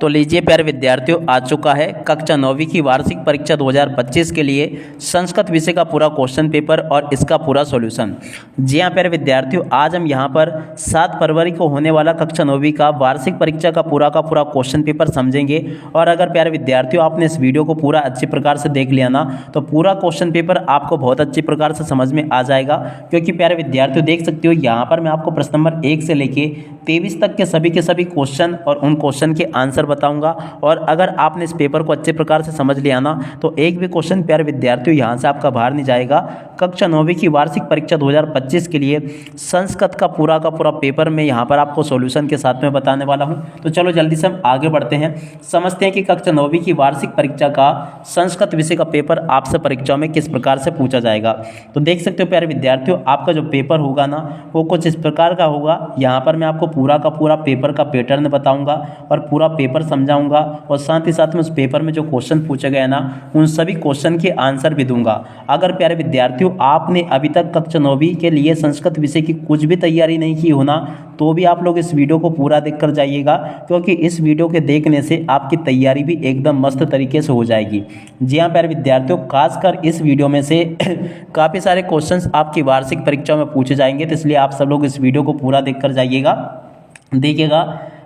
तो लीजिए प्यारे विद्यार्थियों, आ चुका है कक्षा 9वीं की वार्षिक परीक्षा 2025 के लिए संस्कृत विषय का पूरा क्वेश्चन पेपर और इसका पूरा सॉल्यूशन। जी हाँ प्यारे विद्यार्थियों, आज हम यहाँ पर 7 फरवरी को होने वाला कक्षा 9वीं का वार्षिक परीक्षा का पूरा क्वेश्चन पेपर समझेंगे। और अगर प्यारे विद्यार्थियों आपने इस वीडियो को पूरा अच्छी प्रकार से देख लिया ना, तो पूरा क्वेश्चन पेपर आपको बहुत अच्छी प्रकार से समझ में आ जाएगा। क्योंकि प्यारे विद्यार्थियों देख सकते हो यहाँ पर मैं आपको प्रश्न नंबर 1 से लेके 23 तक के सभी क्वेश्चन और उन क्वेश्चन के आंसर बताऊंगा। और अगर आपने इस पेपर को अच्छे प्रकार से समझ लिया ना, तो एक भी क्वेश्चन प्यारे विद्यार्थियों यहाँ से आपका बाहर नहीं जाएगा। कक्षा 9वीं की वार्षिक परीक्षा 2025 के लिए संस्कृत का पूरा पेपर मैं यहाँ पर आपको सॉल्यूशन के साथ में बताने वाला हूँ। तो चलो जल्दी से हम आगे बढ़ते हैं, समझते हैं कि कक्षा 9वीं की वार्षिक परीक्षा का संस्कृत विषय का पेपर आपसे परीक्षा में किस प्रकार से पूछा जाएगा। तो देख सकते हो प्यारे विद्यार्थियों, आपका जो पेपर होगा ना, वो कुछ इस प्रकार का होगा। यहाँ पर मैं आपको पूरा पेपर का पैटर्न बताऊंगा और पूरा पेपर समझाऊंगा, और साथ ही साथ में उस पेपर में जो क्वेश्चन पूछे गए ना, उन सभी क्वेश्चन के आंसर भी दूंगा। अगर प्यारे विद्यार्थियों आपने अभी तक कक्षा 9वीं के लिए संस्कृत विषय की कुछ भी तैयारी नहीं की हो ना, तो भी आप लोग इस वीडियो को पूरा देखकर जाइएगा, क्योंकि इस वीडियो के देखने से आपकी तैयारी भी एकदम मस्त तरीके से हो जाएगी। जी हाँ प्यारे विद्यार्थियों, खासकर इस वीडियो में से काफ़ी सारे क्वेश्चंस आपकी वार्षिक परीक्षा में पूछे जाएंगे, तो इसलिए आप सब लोग इस वीडियो को पूरा देखकर जाइएगा। देखिएगा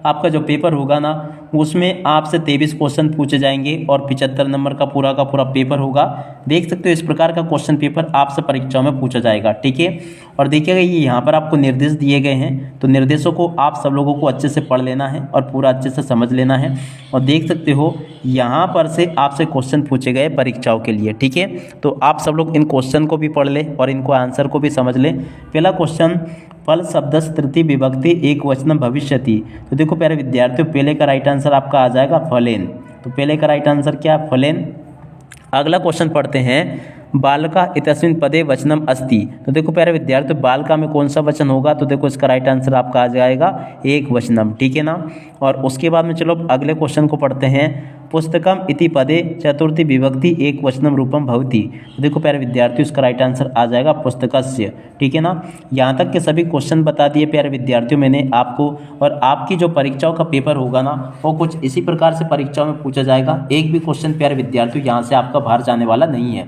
आपका जो पेपर होगा ना, उसमें आपसे 23 क्वेश्चन पूछे जाएंगे और 75 नंबर का पूरा पेपर होगा। देख सकते हो इस प्रकार का क्वेश्चन पेपर आपसे परीक्षा में पूछा जाएगा, ठीक है। और देखिएगा ये यहाँ पर आपको निर्देश दिए गए हैं, तो निर्देशों को आप सब लोगों को अच्छे से पढ़ लेना है और पूरा अच्छे से समझ लेना है। और देख सकते हो यहाँ पर से आपसे क्वेश्चन पूछे गए परीक्षाओं के लिए, ठीक है। तो आप सब लोग इन क्वेश्चन को भी पढ़ लें और इनको आंसर को भी समझ लें। पहला क्वेश्चन, फल शब्दस्य तृतीय विभक्ति एक वचनम भविष्यति। तो देखो प्यारे विद्यार्थियों, पहले का राइट आंसर आपका आ जाएगा फलेन। तो पहले का राइट आंसर क्या है? फलेन। अगला क्वेश्चन पढ़ते हैं, बालका इतस्मिन् पदे वचनम अस्ति। तो देखो प्यारे विद्यार्थियों, बालका में कौन सा वचन होगा? तो देखो इसका राइट आंसर आपका आ जाएगा एक वचनम, ठीक है ना। और उसके बाद में चलो अगले क्वेश्चन को पढ़ते हैं, पुस्तकम इति पदे चतुर्थी विभक्ति एक वचनम रूपम भवति। तो देखो प्यारे विद्यार्थियों, इसका राइट आंसर आ जाएगा पुस्तकस्य, ठीक है ना। यहाँ तक के सभी क्वेश्चन बता दिए प्यारे विद्यार्थियों मैंने आपको। और आपकी जो परीक्षाओं का पेपर होगा ना, वो कुछ इसी प्रकार से परीक्षाओं में पूछा जाएगा। एक भी क्वेश्चन प्यारे विद्यार्थियों यहाँ से आपका बाहर जाने वाला नहीं है।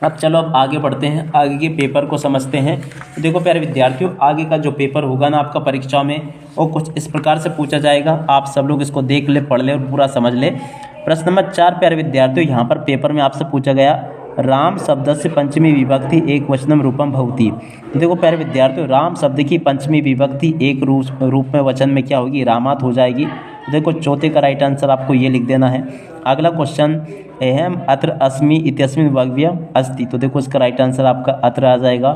अब चलो अब आगे बढ़ते हैं, आगे के पेपर को समझते हैं। तो देखो प्यारे विद्यार्थियों, आगे का जो पेपर होगा ना आपका परीक्षा में, वो कुछ इस प्रकार से पूछा जाएगा। आप सब लोग इसको देख ले, पढ़ ले और पूरा समझ ले। प्रश्न नंबर 4 प्यारे विद्यार्थियों, यहाँ पर पेपर में आपसे पूछा गया, राम शब्द से पंचमी विभक्ति एक वचनम रूपम भवति। तो देखो प्यारे विद्यार्थियों, राम शब्द की पंचमी विभक्ति एक रूप में वचन में क्या होगी? रामात हो जाएगी। देखो चौथे का राइट आंसर आपको ये लिख देना है। अगला क्वेश्चन, अहम अत्र अस्मि इत्यस्मिन् वक्तव्यम अस्ति। तो देखो इसका राइट आंसर आपका अत्र आ जाएगा।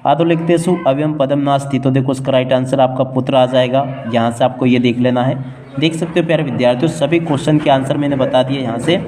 अधोलिखितेषु अव्ययम पदम नास्ति। तो देखो इसका राइट आंसर आपका पुत्र आ जाएगा। यहाँ से आपको ये देख लेना है। देख सकते हो प्यारे विद्यार्थियों, सभी क्वेश्चन के आंसर मैंने बता दिए यहाँ से।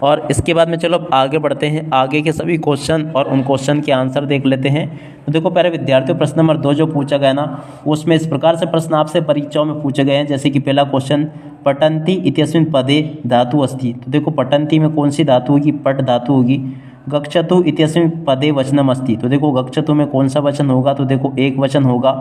और इसके बाद में चलो आगे बढ़ते हैं, आगे के सभी क्वेश्चन और उन क्वेश्चन के आंसर देख लेते हैं। तो देखो प्यारे विद्यार्थियों, प्रश्न नंबर 2 जो पूछा गया ना, उसमें इस प्रकार से प्रश्न आपसे परीक्षाओं में पूछे गए हैं। जैसे कि पहला क्वेश्चन, पठन्ति इत्यस्मिन् पदे धातु अस्ति। तो देखो पठन्ति में कौन सी धातु होगी? पट धातु होगी। गच्छतु इत्यस्मिन् पदे वचनम अस्ति। तो देखो गच्छतु में कौन सा वचन होगा? तो देखो एक वचन होगा।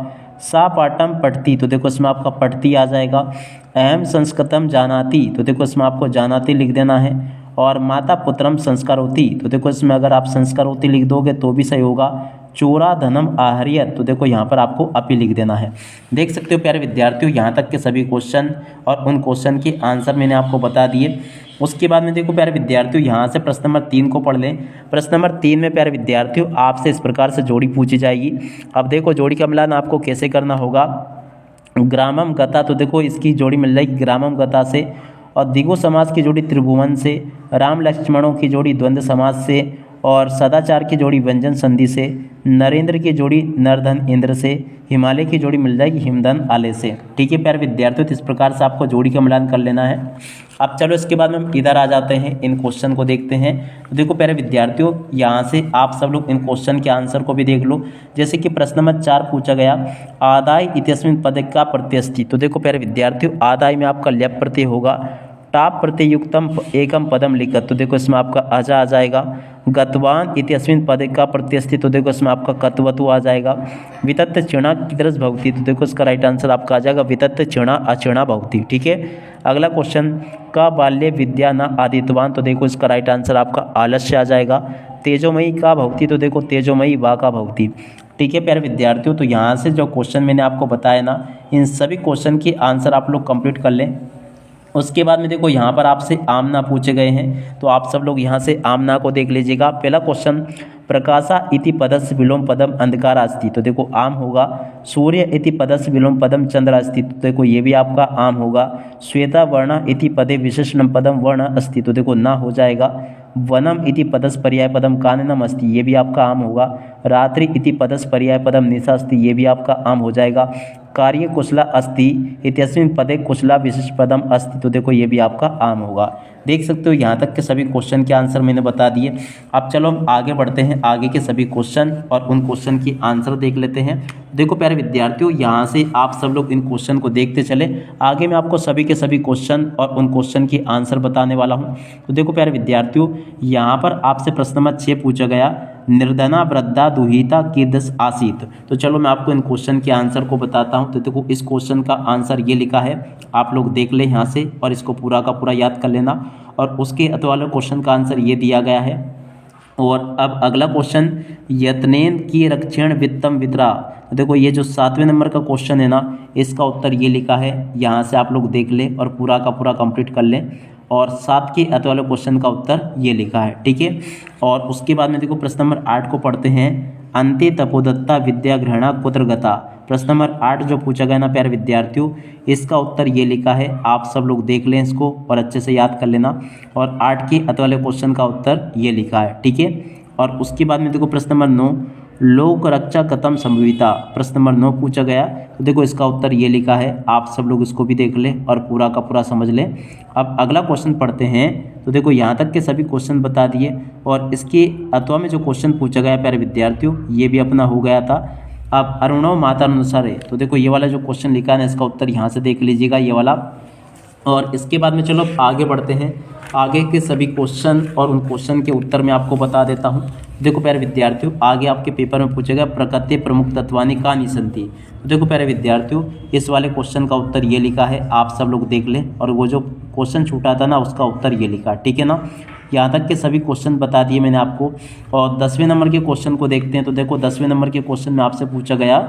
सा पाठम पठति। तो देखो इसमें आपका पठति आ जाएगा। अहम संस्कृतम जानाति। तो देखो इसमें आपको जानाति लिख देना है। और माता पुत्रम संस्कारोति। तो देखो इसमें अगर आप संस्कारोति लिख दोगे तो भी सही होगा। चोरा धनम आहरियत। तो देखो यहाँ पर आपको अपि लिख देना है। देख सकते हो प्यारे विद्यार्थियों, यहाँ तक के सभी क्वेश्चन और उन क्वेश्चन के आंसर मैंने आपको बता दिए। उसके बाद में देखो प्यारे विद्यार्थियों, यहाँ से प्रश्न नंबर 3 को पढ़ लें। प्रश्न नंबर 3 में प्यारे विद्यार्थियों आपसे इस प्रकार से जोड़ी पूछी जाएगी। अब देखो जोड़ी का मिलान आपको कैसे करना होगा। ग्रामम गता। तो देखो इसकी जोड़ी मिल जाएगी ग्रामम गता से। और दिगो समास की जोड़ी त्रिभुवन से। राम लक्ष्मणों की जोड़ी द्वंद्व समास से। और सदाचार की जोड़ी व्यंजन संधि से। नरेंद्र की जोड़ी नरधन इंद्र से। हिमालय की जोड़ी मिल जाएगी हिमधन आले से, ठीक है प्यारे विद्यार्थियों। तो इस प्रकार से आपको जोड़ी का मिलान कर लेना है। अब चलो इसके बाद में हम इधर आ जाते हैं, इन क्वेश्चन को देखते हैं। तो देखो प्यारे विद्यार्थियों, यहाँ से आप सब लोग इन क्वेश्चन के आंसर को भी देख लो। जैसे कि प्रश्न नंबर 4 पूछा गया, आदाय इत्यस्मिन् पदे का प्रत्यय अस्ति। तो देखो प्यारे विद्यार्थियों, आदाय में आपका ल्यप प्रत्यय होगा। टाप प्रत्ययुक्तम एकम पदम लिखत, तो देखो इसमें आपका अजा आ जाएगा। गतवान इत्यस्मिन पद का प्रत्यस्थित, तो देखो इसमें आपका कत्वतु आ जाएगा। वितत्त चिणा कीदृश भवति, तो देखो इसका राइट आंसर आपका आ जाएगा वितत्त चिणा अचिणा भवति। ठीक है, अगला क्वेश्चन, का बाल्य विद्या न आदितवान, तो देखो इसका राइट आंसर आपका आलस्य आ जाएगा। तेजोमयी का भवति, तो देखो तेजोमयी वा का भवति। ठीक है प्यारे विद्यार्थियों, तो यहाँ से जो क्वेश्चन मैंने आपको बताया ना, इन सभी क्वेश्चन की आंसर आप लोग कंप्लीट कर लें। उसके बाद में देखो यहाँ पर आपसे आमना पूछे गए हैं, तो आप सब लोग यहाँ से आमना को देख लीजिएगा। पहला क्वेश्चन, प्रकाशा इति पदस्य विलोम पदम अंधकार अस्ति, तो देखो आम होगा। सूर्य इति पदस्य विलोम पदम चंद्र अस्ति, तो देखो ये भी आपका आम होगा। श्वेता वर्ण इति पदे विशेषणम पदम वर्ण अस्ति, तो देखो ना हो जाएगा। वनम इति पदस्य पर्याय पदम काननम अस्ति, ये भी आपका आम होगा। रात्रि इति पदस्य पर्याय पदम निशा अस्ति, ये भी आपका आम हो जाएगा। कार्य कुशला अस्ति इत्यस्मिन् पदे कुशला विशेष पदम अस्ति, तो देखो ये भी आपका आम होगा। देख सकते हो यहाँ तक के सभी क्वेश्चन के आंसर मैंने बता दिए। अब चलो हम आगे बढ़ते हैं, आगे के सभी क्वेश्चन और उन क्वेश्चन की आंसर देख लेते हैं। देखो प्यारे विद्यार्थियों, यहाँ से आप सब लोग इन क्वेश्चन को देखते चले, आगे मैं आपको सभी के सभी क्वेश्चन और उन क्वेश्चन की आंसर बताने वाला हूँ। तो देखो प्यारे विद्यार्थियों, यहाँ पर आपसे प्रश्न नंबर 6 पूछा गया, निर्धना वृद्धा दुहिता कीदृश आसीत। तो चलो मैं आपको इन क्वेश्चन के आंसर को बताता हूँ। तो देखो इस क्वेश्चन का आंसर ये लिखा है, आप लोग देख लें यहाँ से और इसको पूरा का पूरा याद कर लेना। और उसके वाले क्वेश्चन का आंसर ये दिया गया है। और अब अगला क्वेश्चन, यत्नेन की रक्षण वित्तम वितरा, तो देखो ये जो 7वें नंबर का क्वेश्चन है ना, इसका उत्तर ये लिखा है। यहाँ से आप लोग देख लें और पूरा का पूरा कंप्लीट कर लें। और 7 के वाले क्वेश्चन का उत्तर ये लिखा है। ठीक है, और उसके बाद में देखो प्रश्न नंबर 8 को पढ़ते हैं। अंते तपोदत्ता विद्या ग्रहणा कुत्र गता, प्रश्न नंबर 8 जो पूछा गया ना प्यारे विद्यार्थियों, इसका उत्तर ये लिखा है। आप सब लोग देख लें इसको और अच्छे से याद कर लेना। और 8 के वाले क्वेश्चन का उत्तर ये लिखा है। ठीक है, और उसके बाद में देखो प्रश्न नंबर 9, लोक रक्षा कथम संभविता, प्रश्न नंबर 9 पूछा गया। तो देखो इसका उत्तर ये लिखा है। आप सब लोग इसको भी देख लें और पूरा का पूरा समझ लें। अब अगला क्वेश्चन पढ़ते हैं। तो देखो यहाँ तक के सभी क्वेश्चन बता दिए और इसके अथवा में जो क्वेश्चन पूछा गया प्यारे विद्यार्थियों, ये भी अपना हो गया था। अब अरुणव माता अनुसार है, तो देखो ये वाला जो क्वेश्चन लिखा है ना, इसका उत्तर यहाँ से देख लीजिएगा, ये वाला। और इसके बाद में चलो आगे बढ़ते हैं, आगे के सभी क्वेश्चन और उन क्वेश्चन के उत्तर मैं आपको बता देता हूँ। देखो प्यारे विद्यार्थियों, आगे आपके पेपर में पूछेगा प्रकृति प्रमुख तत्वानि का निसंति। तो देखो प्यारे विद्यार्थियों, इस वाले क्वेश्चन का उत्तर ये लिखा है, आप सब लोग देख लें। और वो जो क्वेश्चन छूटा था ना, उसका उत्तर ये लिखा, ठीक है ना। यहाँ तक के सभी क्वेश्चन बता दिए मैंने आपको। और 10वें नंबर के क्वेश्चन को देखते हैं। तो देखो 10वें नंबर के क्वेश्चन में आपसे पूछा गया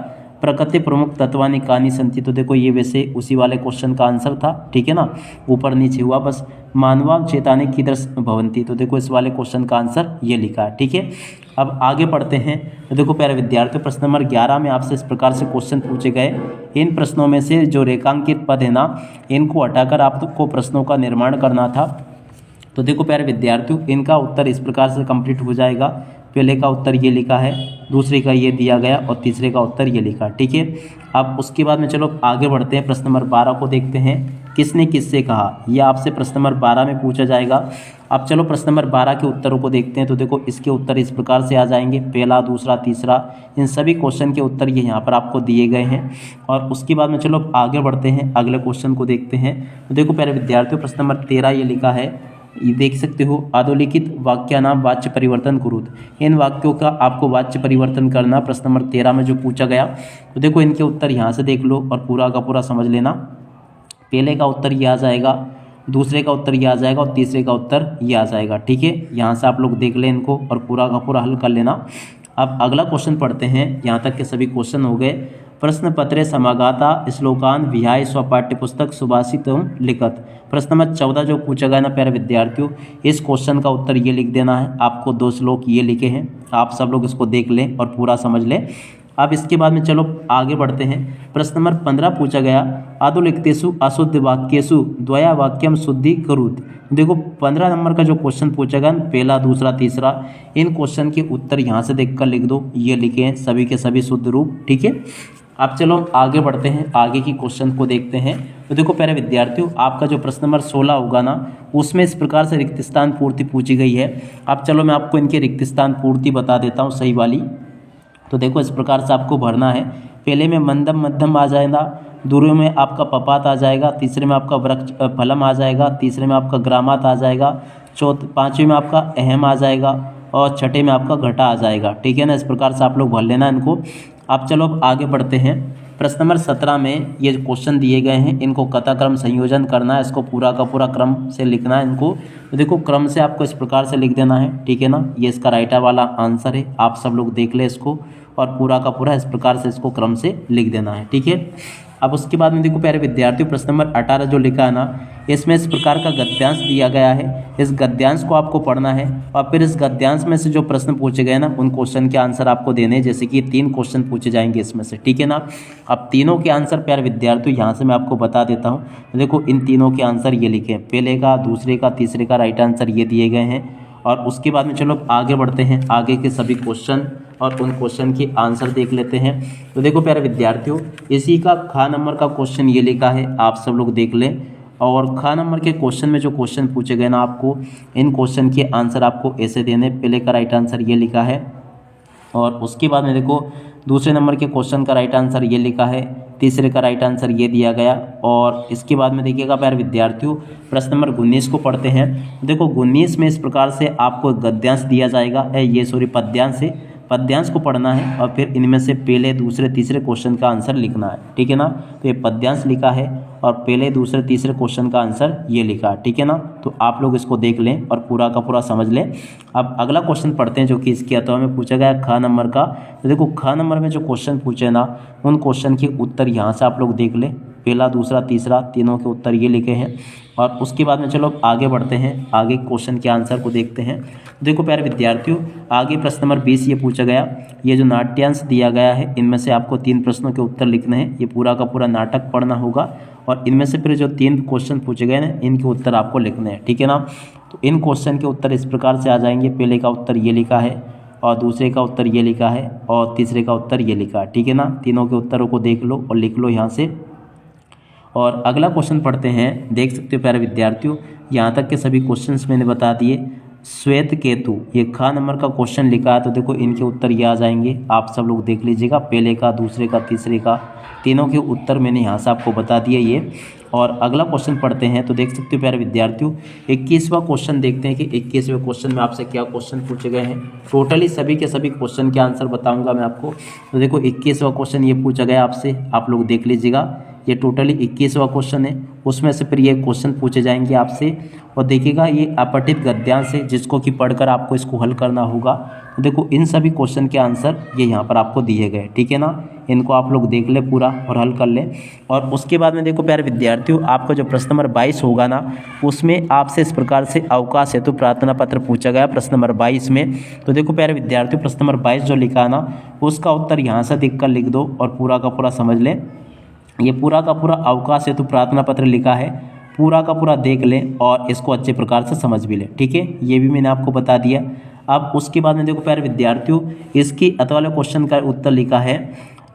प्रकृति प्रमुख तत्वानि कानि संति, तो देखो ये वैसे उसी वाले क्वेश्चन का आंसर था, ठीक है ना, ऊपर नीचे हुआ बस। मानवाम चेतानि कीदृश भवन्ति, तो देखो इस वाले क्वेश्चन का आंसर ये लिखा है। ठीक है, अब आगे पढ़ते हैं। तो देखो प्यारे विद्यार्थियों, प्रश्न नंबर 11 में आपसे इस प्रकार से क्वेश्चन पूछे गए। इन प्रश्नों में से जो रेखांकित पद है ना, इनको हटाकर आपको प्रश्नों का निर्माण करना था। तो देखो प्यारे विद्यार्थियों, इनका उत्तर इस प्रकार से कंप्लीट हो जाएगा। पहले का उत्तर ये लिखा है, दूसरे का ये दिया गया और तीसरे का उत्तर ये लिखा, ठीक है। अब उसके बाद में चलो आगे बढ़ते हैं, प्रश्न नंबर 12 को देखते हैं। किसने किससे कहा, यह आपसे प्रश्न नंबर 12 में पूछा जाएगा। अब चलो प्रश्न नंबर 12 के उत्तरों को देखते हैं। तो देखो इसके उत्तर इस प्रकार से आ जाएंगे, पहला, दूसरा, तीसरा, इन सभी क्वेश्चन के उत्तर ये यहाँ पर आपको दिए गए हैं। और उसके बाद में चलो आगे बढ़ते हैं, अगले क्वेश्चन को देखते हैं। तो देखो प्यारे विद्यार्थियों, प्रश्न नंबर 13 ये लिखा है, ये देख सकते हो, अधोलिखित वाक्य नाम वाच्य परिवर्तन कुरुत, इन वाक्यों का आपको वाच्य परिवर्तन करना प्रश्न नंबर 13 में जो पूछा गया। तो देखो इनके उत्तर यहाँ से देख लो और पूरा का पूरा समझ लेना। पहले का उत्तर ये आ जाएगा, दूसरे का उत्तर ये आ जाएगा और तीसरे का उत्तर ये आ जाएगा, ठीक है। यहाँ से आप लोग देख लें इनको और पूरा का पूरा हल कर लेना। अब अगला क्वेश्चन पढ़ते हैं। यहाँ तक के सभी क्वेश्चन हो गए। प्रश्न पत्रे समागाता श्लोकान विहाय स्वपाठ्य पुस्तक सुभाषित लिखत, प्रश्न नंबर 14 जो पूछा गया ना प्यारे विद्यार्थियों, इस क्वेश्चन का उत्तर ये लिख देना है। आपको 2 श्लोक ये लिखे हैं, आप सब लोग इसको देख लें और पूरा समझ लें। अब इसके बाद में चलो आगे बढ़ते हैं। प्रश्न नंबर 15 पूछा गया, अधोलिखितेषु अशुद्ध वाक्येषु द्वया वाक्यम शुद्धि करुत। देखो 15 नंबर का जो क्वेश्चन पूछा गया, पहला, दूसरा, तीसरा, इन क्वेश्चन के उत्तर यहाँ से देखकर लिख दो, ये लिखे हैं सभी के सभी शुद्ध रूप, ठीक है। अब चलो आगे बढ़ते हैं, आगे की क्वेश्चन को देखते हैं। तो देखो प्यारे विद्यार्थियों, आपका जो प्रश्न नंबर 16 होगा ना, उसमें इस प्रकार से रिक्त स्थान पूर्ति पूछी गई है। अब चलो मैं आपको इनकी रिक्त स्थान पूर्ति बता देता हूँ, सही वाली। तो देखो इस प्रकार से आपको भरना है। पहले में मंदम मध्यम आ जाएगा, दूसरे में आपका पपात आ जाएगा, तीसरे में आपका वृक्ष फलम आ जाएगा, तीसरे में आपका ग्रामात आ जाएगा, पाँचवें में आपका अहम आ जाएगा और छठे में आपका घटा आ जाएगा। ठीक है ना, इस प्रकार से आप लोग भर लेना इनको। अब चलो अब आगे बढ़ते हैं। प्रश्न नंबर 17 में ये क्वेश्चन दिए गए हैं, इनको कथाक्रम संयोजन करना है, इसको पूरा का पूरा क्रम से लिखना है इनको। तो देखो क्रम से आपको इस प्रकार से लिख देना है। ठीक है ना, ये इसका राइट वाला आंसर है, आप सब लोग देख ले इसको, और पूरा का पूरा इस प्रकार से इसको क्रम से लिख देना है। ठीक है, अब उसके बाद में देखो प्यारे विद्यार्थियों, प्रश्न नंबर 18 जो लिखा है ना, इसमें इस प्रकार का गद्यांश दिया गया है। इस गद्यांश को आपको पढ़ना है और फिर इस गद्यांश में से जो प्रश्न पूछे गए ना, उन क्वेश्चन के आंसर आपको देने हैं। जैसे कि 3 क्वेश्चन पूछे जाएंगे इसमें से। ठीक है ना, अब तीनों के आंसर प्यारे विद्यार्थियों यहाँ से मैं आपको बता देता हूँ। देखो इन तीनों के आंसर ये लिखे, पहले का, दूसरे का, तीसरे का राइट आंसर ये दिए गए हैं। और उसके बाद में चलो आगे बढ़ते हैं, आगे के सभी क्वेश्चन और उन क्वेश्चन के आंसर देख लेते हैं। तो देखो प्यारे विद्यार्थियों, इसी का ख नंबर का क्वेश्चन ये लिखा है, आप सब लोग देख लें। और ख नंबर के क्वेश्चन में जो क्वेश्चन पूछे गए ना, आपको इन क्वेश्चन के आंसर आपको ऐसे देने। पहले का राइट आंसर ये लिखा है और उसके बाद में देखो दूसरे नंबर के क्वेश्चन का राइट आंसर ये लिखा है, तीसरे का राइट आंसर ये दिया गया। और इसके बाद में देखिएगा प्यारे विद्यार्थियों, प्रश्न नंबर 19 को पढ़ते हैं। देखो 19 में इस प्रकार से आपको गद्यांश दिया जाएगा, पद्यांश है, पद्यांश को पढ़ना है और फिर इनमें से पहले, दूसरे, तीसरे क्वेश्चन का आंसर लिखना है। ठीक है ना, तो ये पद्यांश लिखा है और पहले, दूसरे, तीसरे क्वेश्चन का आंसर ये लिखा है। ठीक है ना, तो आप लोग इसको देख लें और पूरा का पूरा समझ लें। अब अगला क्वेश्चन पढ़ते हैं जो कि इसके अथवा में पूछा गया ख नंबर का। तो देखो ख नंबर में जो क्वेश्चन पूछे ना, उन क्वेश्चन के उत्तर यहाँ से आप लोग देख लें। पहला, दूसरा, तीसरा, तीनों के उत्तर ये लिखे हैं। और उसके बाद में चलो आगे बढ़ते हैं, आगे क्वेश्चन के आंसर को देखते हैं। देखो प्यारे विद्यार्थियों, आगे प्रश्न नंबर 20 ये पूछा गया, ये जो नाट्यांश दिया गया है, इनमें से आपको 3 प्रश्नों के उत्तर लिखने हैं। ये पूरा का पूरा नाटक पढ़ना होगा और इनमें से फिर जो 3 क्वेश्चन पूछे गए हैं, इनके उत्तर आपको लिखने हैं। ठीक है ना, तो इन क्वेश्चन के उत्तर इस प्रकार से आ जाएंगे। पहले का उत्तर ये लिखा है और दूसरे का उत्तर ये लिखा है और तीसरे का उत्तर ये लिखा है। ठीक है ना, तीनों के उत्तरों को देख लो और लिख लो यहाँ से। और अगला क्वेश्चन पढ़ते हैं। देख सकते हो प्यारे विद्यार्थियों, यहाँ तक के सभी क्वेश्चंस मैंने बता दिए। श्वेत केतु, ये ख नंबर का क्वेश्चन लिखा है, तो देखो इनके उत्तर ये आ जाएंगे, आप सब लोग देख लीजिएगा। पहले का, दूसरे का, तीसरे का, तीनों के उत्तर मैंने यहाँ से आपको बता दिए ये। और अगला क्वेश्चन पढ़ते हैं। तो देख सकते हो प्यारे विद्यार्थियों, 21वां क्वेश्चन देखते हैं कि 21वें क्वेश्चन में आपसे क्या क्वेश्चन पूछे गए हैं। टोटली सभी के सभी क्वेश्चन के आंसर बताऊंगा मैं आपको। तो देखो 21वां क्वेश्चन ये पूछा गया आपसे, आप लोग देख लीजिएगा। ये टोटली 21वां क्वेश्चन है, उसमें से फिर ये क्वेश्चन पूछे जाएंगे आपसे। और देखिएगा ये अपठित गद्यांश है, जिसको कि पढ़कर आपको इसको हल करना होगा। तो देखो इन सभी क्वेश्चन के आंसर ये यहाँ पर आपको दिए गए। ठीक है ना, इनको आप लोग देख ले पूरा और हल कर लें। और उसके बाद में देखो प्यारे विद्यार्थियों, आपका जो प्रश्न नंबर 22 होगा ना, उसमें आपसे इस प्रकार से अवकाश हेतु प्रार्थना पत्र पूछा गया प्रश्न नंबर 22 में। तो देखो प्यारे विद्यार्थियों, प्रश्न नंबर 22 जो लिखा है ना, उसका उत्तर यहाँ से देख कर लिख दो और पूरा का पूरा समझ लें। ये पूरा का पूरा अवकाश हेतु प्रार्थना पत्र लिखा है, पूरा का पूरा देख लें और इसको अच्छे प्रकार से समझ भी लें। ठीक है, ये भी मैंने आपको बता दिया। अब उसके बाद में देखो प्यारे विद्यार्थियों, इसकी अथवा वाले क्वेश्चन का उत्तर लिखा है,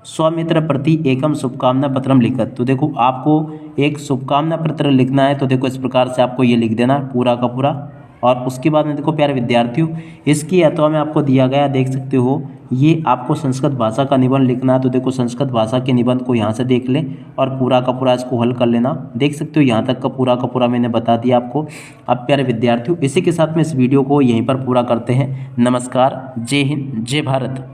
स्वमित्र प्रति एकम शुभकामना पत्रम लिखत। तो देखो आपको एक शुभकामना पत्र लिखना है, तो देखो इस प्रकार से आपको ये लिख देना पूरा का पूरा। और उसके बाद में देखो प्यारे विद्यार्थियों, इसकी अथवा में आपको दिया गया, देख सकते हो, ये आपको संस्कृत भाषा का निबंध लिखना है। तो देखो संस्कृत भाषा के निबंध को यहाँ से देख लें और पूरा का पूरा इसको हल कर लेना। देख सकते हो यहाँ तक का पूरा का पूरा मैंने बता दिया आपको। अब प्यारे विद्यार्थियों, इसी के साथ में इस वीडियो को यहीं पर पूरा करते हैं। नमस्कार, जय हिंद, जय भारत।